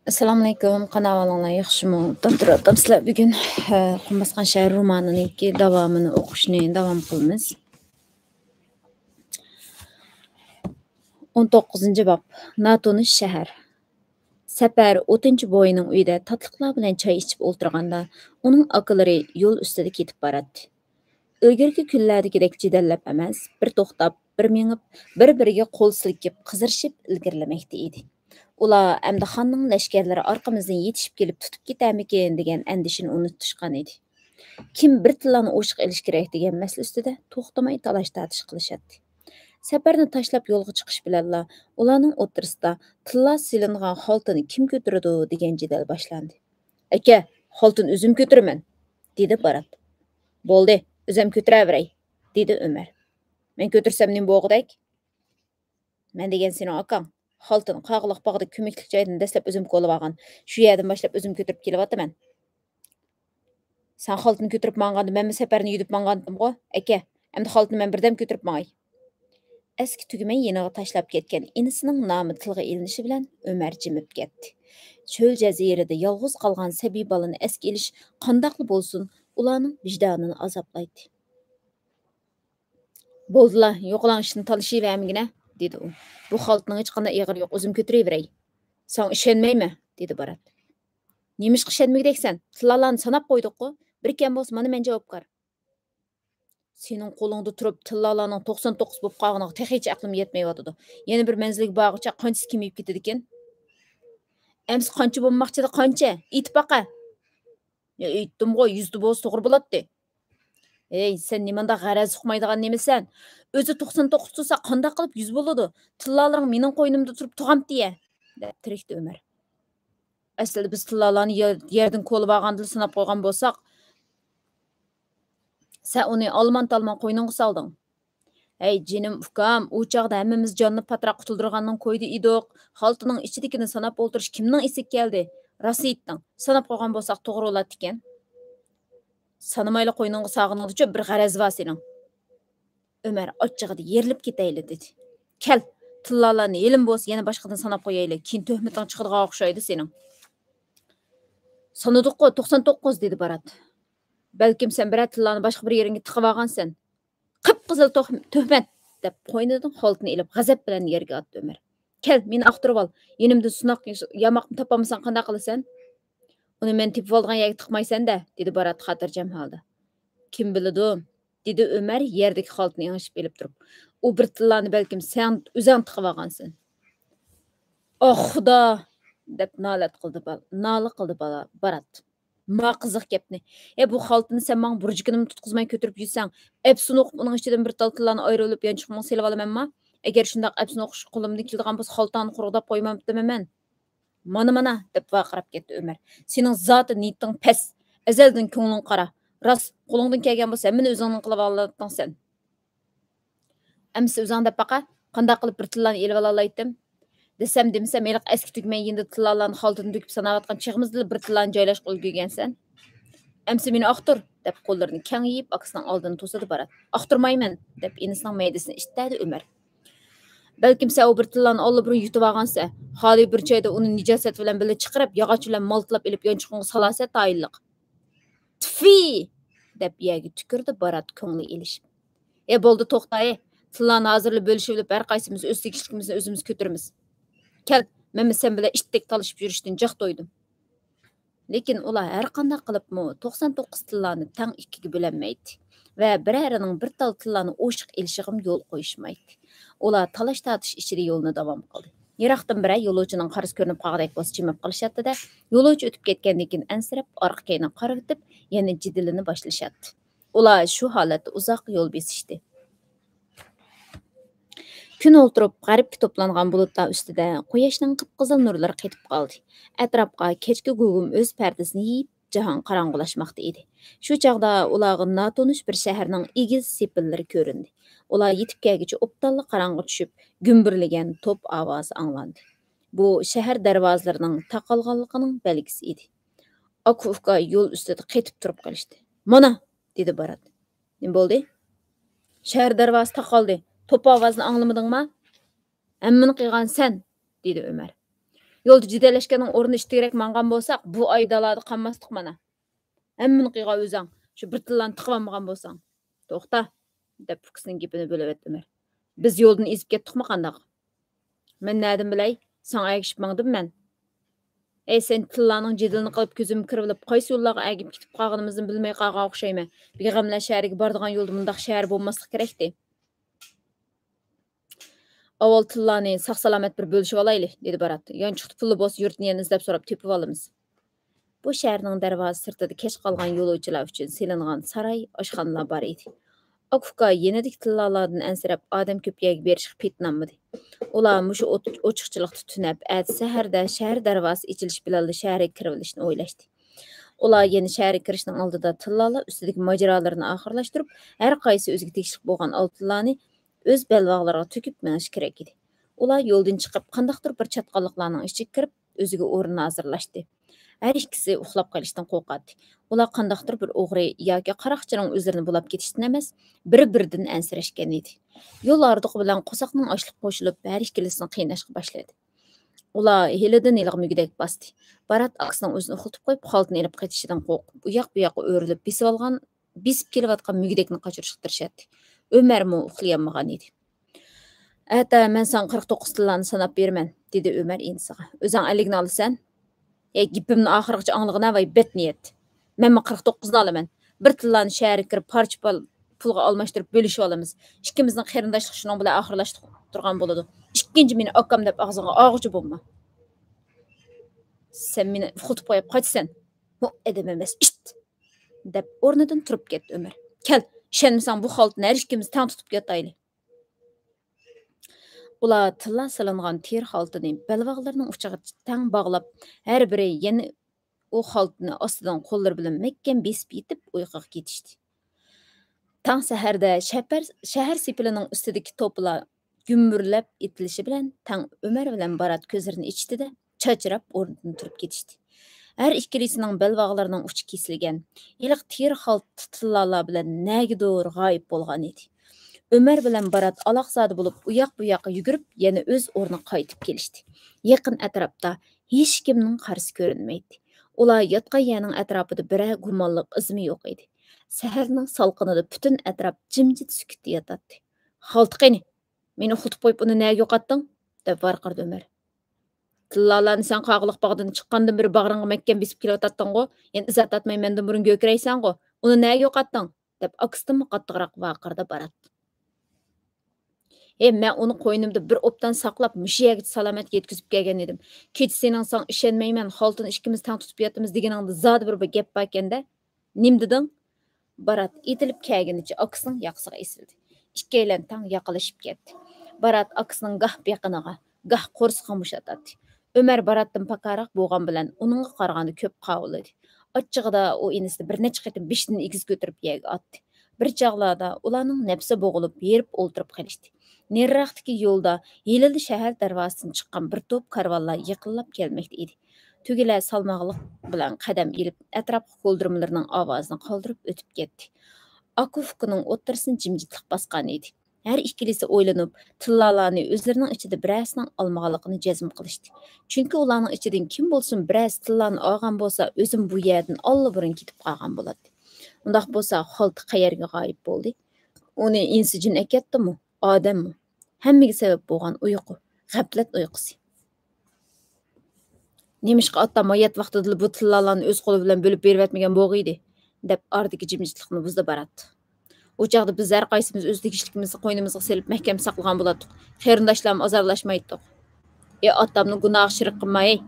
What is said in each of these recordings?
Assalomu alaykum, qanaqalar yaxshimi? Dabdurabdam sizlar bugun Qum bosgan shahar romanini davomini o'qishni davom qilamiz. 19-bob. Natonish shahar. Safar 'O'tinchi uyida tatliqlar bilan choy ichib o'tirganda, uning akalari yo'l ustida ketib boradi. Ilgirki kunlardagidek jidallab emas, bir to'xtab, bir mengib, bir-biriga qo'l silkib, qizirishib ilgirlamoqda edi. Ular Amdaxonning lashkarlari orqamizdan yetishib kelib tutib ketarmikin degan andishini unutishgan edi. Kim bir tillani o'shiq elish kerak degan masala ustida to'xtamay talash-tartish qilishadi. Safarni tashlab yo'lga chiqish bilanla ularning o'tirisida tilla silingan xoltini kim ko'taradi degan jidal boshlandi. "Aka, xoltini o'zim ko'taraman", dedi Barat. "Bo'ldi, o'zim ko'taraveray", dedi Umar. "Men ko'tarsam nima bo'lg'udak?" "Men degan sening akang. Xoltini qag'liq bog'da ko'miklik joydan dastlab o'zim qo'lib olgan. Shu yerdan boshlab o'zim ko'tarib kelyapman. Sen xoltini ko'tarib manganda men safarni yudib mangandim-ku. Aka, endi xoltini men birdam ko'tarib mangay." Eski tugmay yeniga tashlab ketgan inisining nomi tilga ilinishi bilan Umar jimib ketdi. Cho'l jazirada yolg'iz qolgan sabiy bolani eski ilish qandoqli bo'lsin, ularning vijdonini azoblaydi. "Bo'ldilar, yo'qlang ishni talashavermagina", dedi u. "Bu xoltning hech qanday ig'iri yo'q, o'zim ko'taraveray." "Sen ishonmayman", dedi Barat. "Nemishqa ishonmagdeksan? Tillalarni sanab qo'ydik-ku. Bir kam bo'lsa mana men javobgar." "Sening qo'lingda turib tillalarning 99 bo'lib qolganiga texicha aqlim yetmayotidi. Yana bir manzilga borguncha qanchasi kemiyib ketadi ekan?" "Ems qancha bo'lmoqchida qancha? Aytib baqa." "Ya aytdim-ku, 100 bo'lsa to'g'ri bo'ladi." "Ey, sen nimanda g'araz uqmaydigan nemisan? O'zi 99 tursa qanday qilib 100 bo'ladi? Tillalaring mening qo'ynimda turib tug'amdi-ya", deb tirikdi Umar. "Aslida biz tillalarni yerdan ko'lib olganda sanab qo'ygan bo'lsak, sen uni olmon-talmon qo'yningga solding." "Ey, jinim ukam, u chog'da hammamiz jonni patra qutuldirganning qo'ydi edik. Xaltining ichidagini sanab o'tirish kimning esiga keldi? Rost aytding. Sanab qo'ygan bo'lsak to'g'ri bo'ladi ekan. Sanamayla qo'yningga sog'iningda bir g'araz bor sening." Umar ochchig'ida yerilib ketayli dedi. "Kel, tillalarni elim bo'lsa yana boshqadan sanab qo'yayli. Keyin tuhmating chiqadigan o'xshaydi sening." "Sanadiq-ku 99", dedi Barat. "Balkim sen bir tillani boshqa bir yeringa tiqib olgansan. Qip-qizil tuhmat", deb qo'ynidan xoltini ilib g'azab bilan yerga otdi Umar. "Kel, meni aqtirib ol. Yenimda sunoq yamoqni topolmasan qanday qilasan? Uni men tepib olgan yerga tiqmaysan-da", dedi Barat xotirjam holda. "Kim biladi", dedi Umar yerdagi xoltini yangishib elib turib. "U bir tillani balkim sen o'zing tiqib olgansan." "Oh xudo", deb nola qildi Barat. "Ma qiziq gapni. Bu xoltini sen menga burjikini tutqizmay ko'tarib yursang, epsini o'qib uning ichidan bir tal tillani ayrilib yanchiqni selib olamanmi? Agar shundoq epsini o'qish qo'limdan keladigan bo'lsa, xoltani quruqdab qo'ymabdiman. Mana", deb vaqirab ketdi Umar. "Sening zoti niyating pes. Azaldan ko'ngling qara. Rost, qo'lingdan kelgan bo'lsa, hammani o'zingning qilib olading sen. Amsi o'zing deb baqa, qanday qilib bir tillani elib olaydim? Desam, meliq eski tugmay endi tillalarni xoltini to'kib sanayotgan chig'imizda bir tillani joylashib ulgurgansan. Amsi meni aqtir", deb qo'llarini keng yeyib akasining oldini to'sadi Barat. "Aqtirmayman", deb inisining maydasini ishtadi Umar. "Balkim sen o bir tillani olib yutib olgansa, xoli bir joyda uni nijosat bilan birga chiqarib, yog'och bilan moltlab ilib yonchiqqa salasa tayinliq." "Tfi!" deb yerga tükirdi Barat ko'ngli ilishib. Bo'ldi to'xtay. Tillarni hozirlab bo'lishib, har qaysimiz o'z tegishligimizni o'zimiz ko'taramiz. Kel, men sen bilan itdek talishib yurishdan joq to'ydim." Lekin ular har qanday qilibmi 99 tillarni tang ikkiga bo'lanmaydi va birarining bir tal tillarni o'shiq elishig'im yo'l qo'yishmaydi. Ular talash tartish ichida yo'lni davom qildi. Yiroqdan biri yo'lovchining qarisi ko'rinib qolgandek bo'lsa jimib qolishadi-da, yo'lovchi o'tib ketgandan keyin ansirab orqa keyini qarab o'tib, yana jidilini boshlashadi. Ular shu holatda uzoq yo'l besishdi. Kun o'ltirib, g'arbga to'plangan bulutlar ustida quyoshning qip-qizil nurlari qetib qoldi. Atrofga kechki gugum o'z pardasini yeyib, jahon qorong'ulashmoqda edi. Shu chog'da ularga notanish bir shaharning egiz sepillari ko'rindi. Ular yetib kelguncha obdonli qorong'i tushib, gumbirlagan to'p ovozi anglandi. Bu shahar darvozalarining taqalganligining belgisi edi. Akufga yo'l ustida qetib turib qolishdi. "Mana", dedi Barat. "Nima bo'ldi?" "Shahar darvozi taqaldi. To'p ovozini anglamadingmi?" "Hammani qilgan sen", dedi Umar. Yolda jidelleşkenin ornu iştirek mangan bolsak, bu ay dalada qanmasdyk mana. Hemmini qıyğa özüň, şu bir tıllan tıqıbanmagan bolsaň. Toqta, dep Fuchs'ning gepini bölüp Ömer. Biz yoldan izip ketdikmi qandaq? Men nädin bilay? Saňa ägişip maňdym men. Sen tillanyň jedilini qılıp gözüm kirbilip, qaysı yollarga ägip gitip qalganymyzdy bilmey qalgan okşaýmy. Bigamlar şäherige bardygan ýolda mundaq şäher bolmaslyk kerekdi. Awal tillany saq-salamat bir bölüşip alayly, dedi Barat. Ýançykdy pully bolsa ýurtny ýene izlep sorap tepip alymyz. Bu şäherniň darwazy sirtida keç qalgan ýolujylar üçin selingan saray, aşxanalar bar idi. Akufka yenedik tillalardan ensirep adam köpýäge berişik petnanmady. Ular muşu oçukçylykdy tünäp, äti sähärde şäher darwasy içiliş bilenli şäherge kirbilişini oýlaşdy. Ular ýene şäherge kirişiniň aldyda tillalar üstideki majralaryny ahyrlaşdyryp, her qaýsy özüge tegişlik bolgan altylany öz belbaglaryga töküp meňiş kerek idi. Ular ýoldan çykyp, qandaqdyr bir çatqanlyklaryň içine kirip, özüge orun hazırlaşdy. Her ikisi uxlap qalışdan qo'rqadi. Ular qandaqdir bir o'g'ri yoki qaraqchining o'zlarini bulab ketishdan emas, bir-biridan ansirashgan edi. Yo'l ardiq bilan qo'saqning ochliq qo'shilib, har ikkilisini qiynashga boshladi. Ular helidan ilg'im mugidek bosdi. Barat aksining o'zini uxlatib qo'yib, xoldini ilib qaytishidan qo'rqib, u yoq bu yoqqa o'rilib, besib kelayotgan mugidekni qochirishga tirishadi. Ömer mu uxlayolmagan edi. "Ata, men san 49 tillarni sanab berman", dedi Ömer ensiga. "O'zing 50 ni olasan?" Gipimni ahırgıca anlığına vay bet niyet. Men 49'ni alaman. Bir tillany şäherge kirip parça pulga almaşdırıp bölüşip alamız. İkimizning qerindaşlyk şuning bilan ahırlaşdyk turgan bolady. İkinci meni akam dep ağzyňa ağıcı bolma. Sen meni uxutup qo'yup qaçsan. Bu edem emas, işt. Dep ornadan turup ketdi Ömer. Kel, şenmisan bu haltny her ikimiz taň tutup ketayly. Ular tilla salangan ter haltyny belbaglarynyň uçagy taň baglap, her biri ýene o haltyny ostydan qollary bilen mekkem besip ýetip uyquga ketişdi. Taň sähärde şäher sepiliniň üstideki toplar gümmürlep itilişi bilen taň Ömer bilen Barat gözlerini içdi-de çaçırap ornundan turup ketişdi. Her ikkilisiniň belbaglarynyň uçy kesilgen, ýylyk ter halty tillalar bilen nägidir gaýyp bolgan edi. Ömer bilen Barat alaqsady bolup uyak bu ýakka ýügürüp, ýene öz ornuny qaýtyp kelişdi. Ýakyn atrapda hiç kimniň garsy görünmeýdi. Ular ýatgan ýerniň atrapyda birä gumanlyk izmi ýok edi. Sähärniň salqynida bütün atrap jimjit sükutda ýatatdy. "Haltyqyny, meni uxutup qoýup uny näge ýokatdyň?" dep barqyrdy Ömer. "Tillalarny sen qaglyk bagdan çykkandan beri bagryňga mekkem besip kelyapatdyň go, ýene izat atmay menden burun gökreýsen go, uny näge ýokatdyň?" dep aksydym gatdygyrak wagyrdy Barat. Men onu qo'ynimda bir opdan saqlab, müşü ýerge salamat yetkizip kelgen edim. Keç sening saň işenmeýmen, haltyny ikimiz taň tutup ýatymyz degeningde zady bir gep bar ekende. Nim didiň? Barat etilip kelgeniçe aksyň ýaqsyga esildi. İkkeýlen taň ýaqalaşyp ketdi. Barat aksynyň gah beqynyga, gah qorsyga muşatatdy. Ömer Baratdan pakarak bolgan bilen onunğa qaraganda köp gawlady. Atçygda o enisini bir neçe qitim beşden egiz götürüp ýerge atdy. Bir çaglarda ularnyň nepsi boğulup yerip olturup qalışdy. Nerraqdaki ýolda ýelildi şäher darwasyny çykkan bir top karwanlar ýykyllap gelmekde idi. Tügiler salmaglyk bilen qadam elip atrapy koldurmalarynyň awazyny qaldyryp ötüp ketdi. Akufkanyň otursyny jimjitlik basgan idi. Her ikkilisi oýlanyp, tillalarny özleriniň içinde biräsiniň almagalygyny jezm qilishdi. Çünki ularnyň içinden kim bolsun biräs tillany algan bolsa, özüm bu ýerden allaburun gitip qalgan bolady. Undaq bolsa, halty qaýerge gaýyp boldy? Ony insijin eketdimi? Adammy? Hemmege sebep bolgan uyku, gaflet uykusy. Nemişke atam mayat wagtida bu tillalarny öz goly bilen bölüp berip etmegen bogydy, dep ardyky jimjitlikni buzdy Barat. O çagda biz her qaysymyz öz tegişlikimizni qoýnymyzga selip mehkem saklagan bolardyk. Qerindaşlarym azarlaşmaýdyk. Atamny gunahy şirik qilmaý,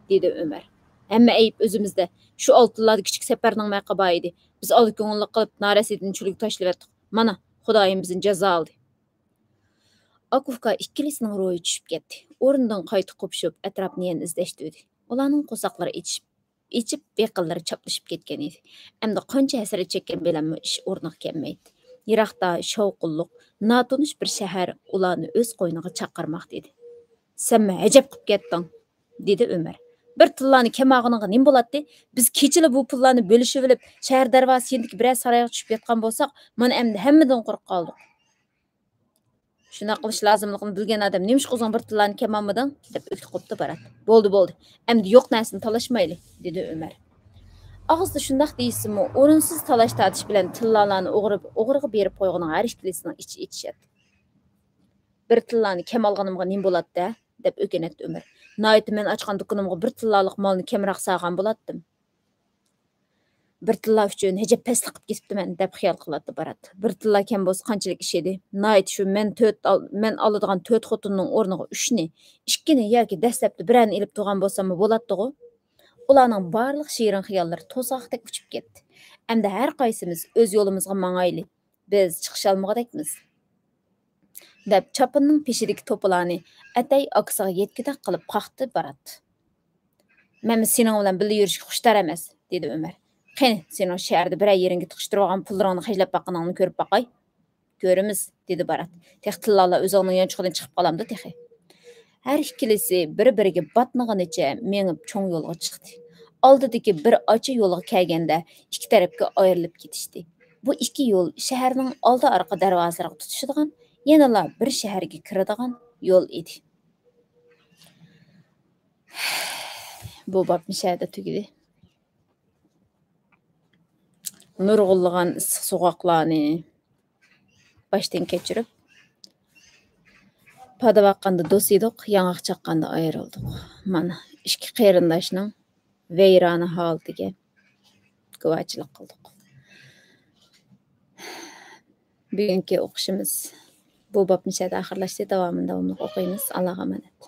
dedi Ömer. Hemme eýip özümizde. Şu altylary kiçik seperniň mäqaba idi. Biz aly köňüllik qılıp narasidini çürüge taşlap etdik. Mana, Hudaýym biziň jaza aldy. Akufka ikkilisiniň roýy düşüp ketdi. Orundan qaýtyp qopuşup, atrapyny ýene izleşdi. Ularnyň qosaklary içip beqyllary çaplaşyp ketgen edi. Emdi qança häsret çekken bilenmi iş ornuga kelmeýdi. Ýirakda şowqullyk, natuniş bir şäher ularny öz qoýnuga çakyrmakda edi. "Sen me ajap qyp ketdiň", dedi Ömer. "Bir tillany kemagynyňa nim bolatdy? Biz keçili bu pullarny bölüşip bilip, şäher darwasy ýendiki birä saraýga düşüp ýatgan bolsak, mana emdi hemmeden gurup galdyk." Şuna qilish lozimligini bilgan odam nima ish qilsang bir tillarni kam olmading deb o'kib qo'yibdi Barat. Bo'ldi. Endi yo'q narsani talashmayli, dedi Ömer. Ağızda şundaq deysimi, o'rinsiz talash tartish bilan tillarni o'g'riga berib qo'yganning har ikkilisining ichi etishadi. Bir tillarni kam olganimga nima bo'ladi-da, deb o'kinatdi Ömer. Nayt men ochgan do'konimga bir tillarlik molni kamroq sağgan bo'latdim. Bir tilla uchun hejab paslik qilib ketibdiman deb xiyol qiladi Barat. Bir tilla kam bo'lsa qanchalik ish edi? Nayt shu men oladigan 4 xotinning o'rniga 3 ni, 2 ni yoki dastlabda birini ilib turgan bo'lsam bo'ladi-ku. Ularning barliq shirin xiyollari to'soqdek uchib ketdi. Endi har qaysimiz o'z yo'limizga mangayli. Biz chiqish olmagadekmiz. Deb chopinning peshidagi to'plarni atay oksiga yetkidak qilib qaqdi Barat. Men sening bilan birga yurishga xushtar emas, dedi Ömer. Qani, sen o shaharda bir yeringga tiqishtirib olgan pullarni xajlab baqaningni ko'rib baqay. Ko'rimiz, dedi Barat. Tex tillarlar o'zining yanchiqdan chiqib qolamdi texi. Her ikilisi bir-biriga batmaganicha mengib cho'ng yo'lga chiqdi. Oldidagi bir ocha yo'lga kelganda ikki tarafga ayrilib ketishdi. Bu ikki yo'l shaharning oldi orqa darvozalariga tutishadigan, yanala bir shaharga kiradigan yo'l edi. Bu bab mishada tugidi. Nurg'ulg'an issiq so'qoqlarni boshdan kechirib, pada vaqqanda do'st edik, yong'oq chaqqanda ayrildik. Mana ikki qarindoshning vayrona holatiga guvohchilik qildik. Bugungi o'qishimiz bu bab mishada oxirlashdi. Davomini o'qiymiz. Allohga omonat.